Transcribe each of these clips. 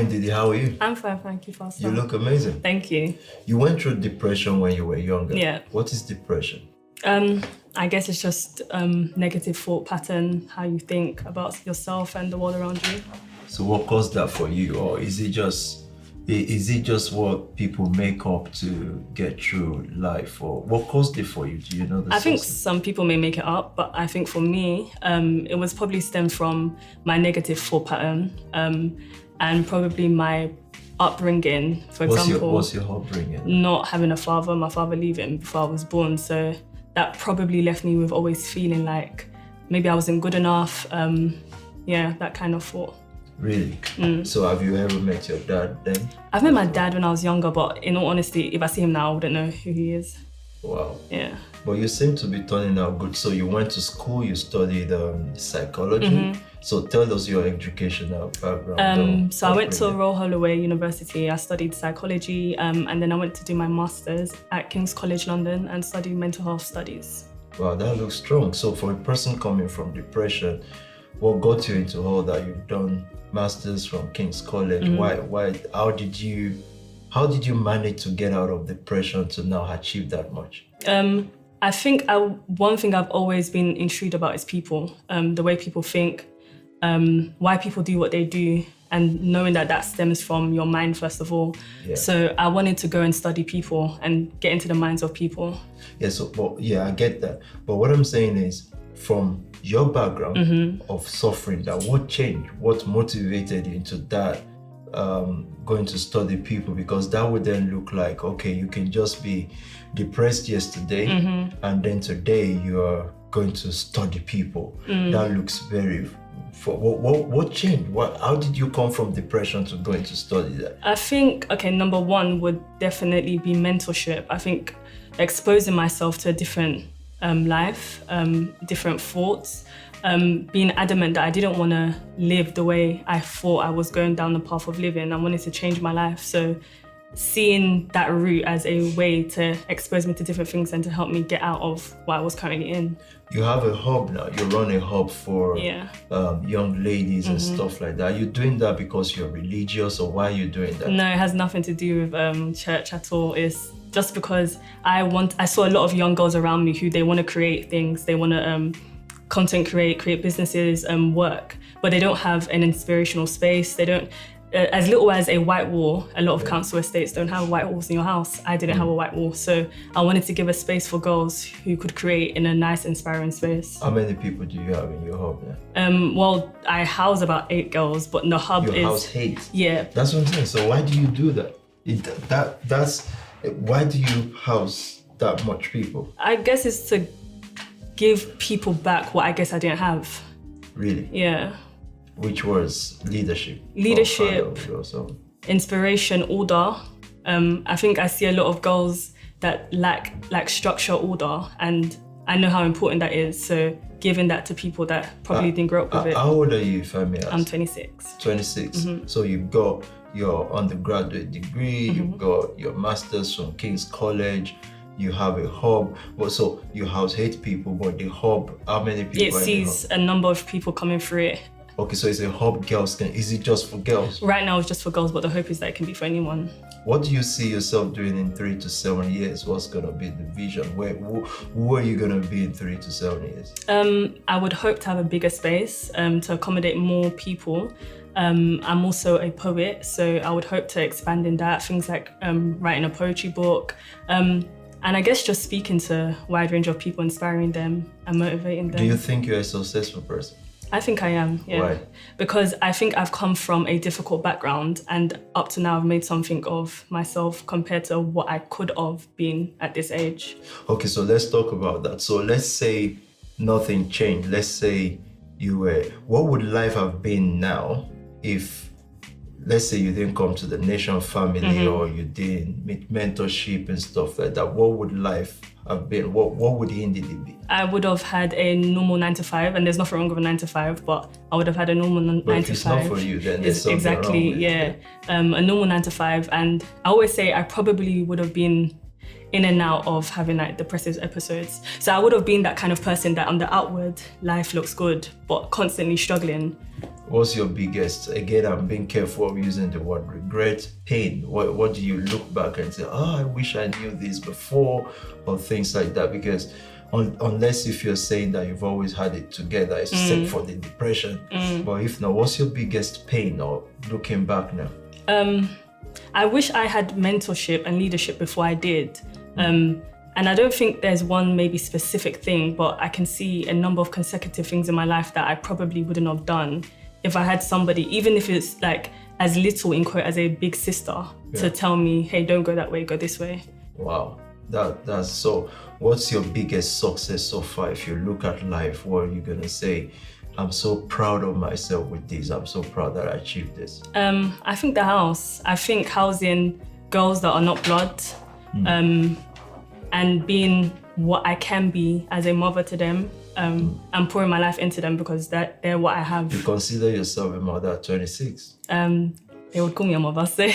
fine, Didi. How are you? I'm fine, thank you, Pastor. You look amazing. Thank you. You went through depression when you were younger. Yeah. What is depression? I guess it's just negative thought pattern, how you think about yourself and the world around you. So what caused that for you? Or is it just what people make up to get through life? Or what caused it for you? Do you know the I think sources? some people may make it up, but I think for me, it was probably stemmed from my negative thought pattern and probably my upbringing, for example. What's your upbringing? Not having a father, my father leaving before I was born. So that probably left me with always feeling like maybe I wasn't good enough. That kind of thought. Really? So have you ever met your dad then? I've met my dad when I was younger, but in all honesty, if I see him now, I wouldn't know who he is. Wow. Yeah. But you seem to be turning out good. So you went to school, you studied psychology. So tell us your educational background. So I went to Royal Holloway University. I studied psychology, and then I went to do my master's at King's College London and studied mental health studies. Wow, that looks strong. So for a person coming from depression, what got you into all that? You've done masters from King's College. Why? How did you manage to get out of depression to now achieve that much? I think one thing I've always been intrigued about is people, the way people think, why people do what they do, and knowing that stems from your mind first of all. Yeah. So I wanted to go and study people and get into the minds of people. Yeah, I get that. But what I'm saying is, from your background of suffering, that what changed? What motivated you into that? Going to study people, because that would then look like, okay, you can just be depressed yesterday and then today you are going to study people. That looks very... What changed? How did you come from depression to going to study that? I think, number one would definitely be mentorship. I think exposing myself to a different life, different thoughts, being adamant that I didn't want to live the way I thought I was going down the path of living. I wanted to change my life. So seeing that route as a way to expose me to different things and to help me get out of what I was currently in. You have a hub now. You run a hub for young ladies and stuff like that. Are you doing that because you're religious, or why are you doing that? No, it has nothing to do with church at all. It's just because I saw a lot of young girls around me who they want to create things. They want to content create businesses and work, but they don't have an inspirational space. They don't, as little as a white wall. A lot of council estates don't have white walls in your house. I didn't have a white wall. So I wanted to give a space for girls who could create in a nice, inspiring space. How many people do you have in your hub now? Well, I house about 8 girls, but the hub is... You house 8? Yeah. That's what I'm saying. So why do you do that? Why do you house that much people? I guess it's to give people back what I guess I didn't have. Really? Yeah. Which was leadership, inspiration, order. I think I see a lot of girls that lack structure, order, and I know how important that is. So giving that to people that probably didn't grow up with it. How old are you, if I may ask? I'm 26. 26. So you've got your undergraduate degree, you've got your master's from King's College, you have a hub. So you house 8 people, but the hub, how many people? It sees a number of people coming through it. Okay, so it's a hub girls can. Is it just for girls? Right now it's just for girls, but the hope is that it can be for anyone. What do you see yourself doing in 3 to 7 years? What's gonna be the vision? Who are you gonna be in 3 to 7 years? I would hope to have a bigger space to accommodate more people. I'm also a poet, so I would hope to expand in that. Things like writing a poetry book. And I guess just speaking to a wide range of people, inspiring them and motivating them. Do you think you're a successful person? I think I am, yeah. Why? Because I think I've come from a difficult background, and up to now I've made something of myself compared to what I could have been at this age. Okay, so let's talk about that. So let's say nothing changed. Let's say what would life have been now if, let's say, you didn't come to the Nation family or you didn't meet mentorship and stuff like that? What would life have been? What would Indidi be? I would have had a normal 9 to 5, and there's nothing wrong with a 9 to 5, but I would have had a normal 9 to 5. But if it's not for you, then there's something exactly, wrong with yeah. A normal 9 to 5, and I always say I probably would have been in and out of having like depressive episodes. So I would have been that kind of person that on the outward life looks good, but constantly struggling What's your biggest, again, I'm being careful of using the word regret, pain? What do you look back and say, oh, I wish I knew this before, or things like that? Because unless if you're saying that you've always had it together, except for the depression. But if not, what's your biggest pain, or looking back now? I wish I had mentorship and leadership before I did. And I don't think there's one maybe specific thing, but I can see a number of consecutive things in my life that I probably wouldn't have done if I had somebody, even if it's like as little in quote as a big sister, to tell me, hey, don't go that way, go this way. Wow, that's so. What's your biggest success so far? If you look at life, what are you gonna say? I'm so proud of myself with this. I'm so proud that I achieved this. I think the house. I think housing girls that are not blood, and being what I can be as a mother to them, and pouring my life into them, because they're what I have. You consider yourself a mother at 26? They would call me a mother, so.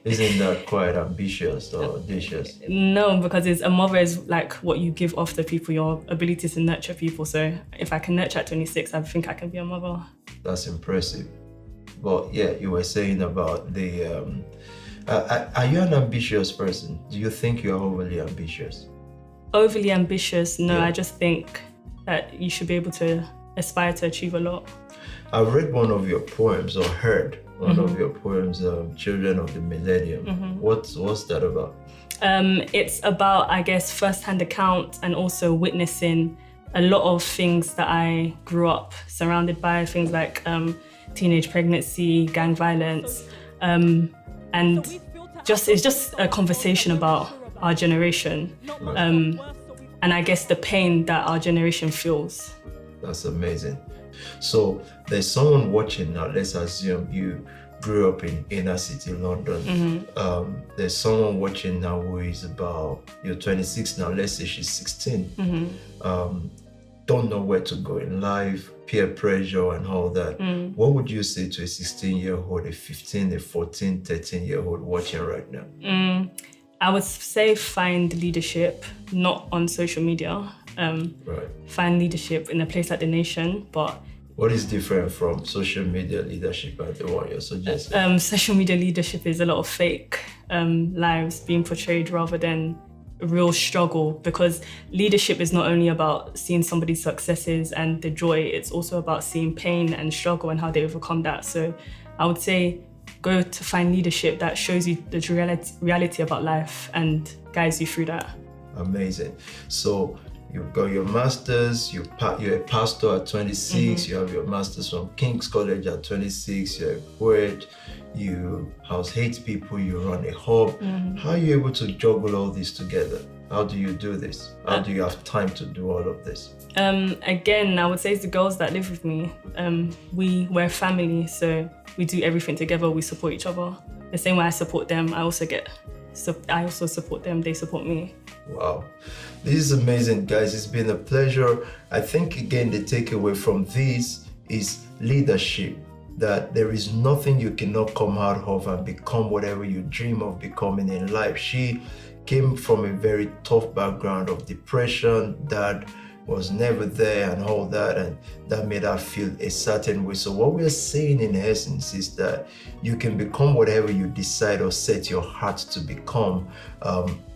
Isn't that quite ambitious or audacious? No, because a mother is like what you give off to people, your ability to nurture people. So if I can nurture at 26, I think I can be a mother. That's impressive. But yeah, you were saying about the, are you an ambitious person? Do you think you're overly ambitious? Overly ambitious? No, I just think that you should be able to aspire to achieve a lot. I've read one of your poems, or heard one of your poems, Children of the Millennium. What's that about? It's about, I guess, first-hand account and also witnessing a lot of things that I grew up surrounded by, things like teenage pregnancy, gang violence, and it's just a conversation about our generation, and I guess the pain that our generation feels. That's amazing. So there's someone watching now. Let's assume you grew up in inner city London. There's someone watching now who is you're 26 now, let's say she's 16. Don't know where to go in life, peer pressure and all that. What would you say to a 16-year-old, a 15, a 14, 13-year-old watching right now? I would say find leadership, not on social media. Find leadership in a place like The Nation, but... What is different from social media leadership and the one you're suggesting? Social media leadership is a lot of fake lives being portrayed rather than a real struggle, because leadership is not only about seeing somebody's successes and the joy, it's also about seeing pain and struggle and how they overcome that. So I would say go to find leadership that shows you the reality about life and guides you through that. Amazing. So you've got your master's, you're a pastor at 26, you have your master's from King's College at 26, you're a poet, you house hate people, you run a hub. How are you able to juggle all this together? How do you do this? How do you have time to do all of this? Again, I would say it's the girls that live with me. We're a family, so we do everything together, we support each other. The same way I support them, I also support them, they support me. Wow, this is amazing, guys. It's been a pleasure. I think, again, the takeaway from this is leadership, that there is nothing you cannot come out of and become whatever you dream of becoming in life. She came from a very tough background of depression, that was never there and all that, and that made her feel a certain way. So what we're saying in essence is that you can become whatever you decide or set your heart to become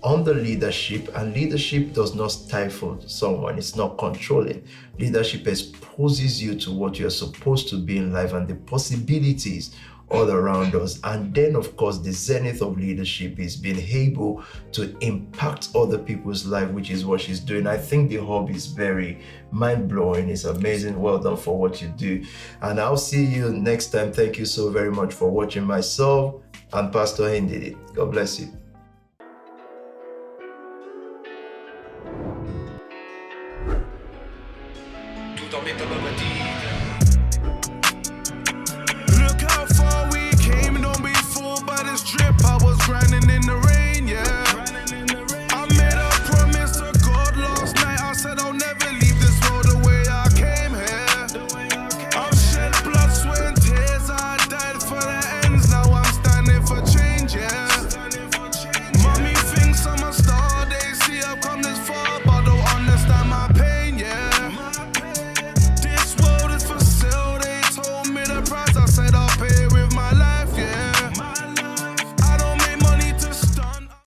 under leadership, and leadership does not stifle someone, it's not controlling. Leadership exposes you to what you're supposed to be in life and the possibilities all around us. And then, of course, the zenith of leadership is being able to impact other people's life, which is what she's doing. I think the hub is very mind-blowing. It's amazing. Well done for what you do. And I'll see you next time. Thank you so very much for watching. Myself and Pastor Ndidi. God bless you. Tout en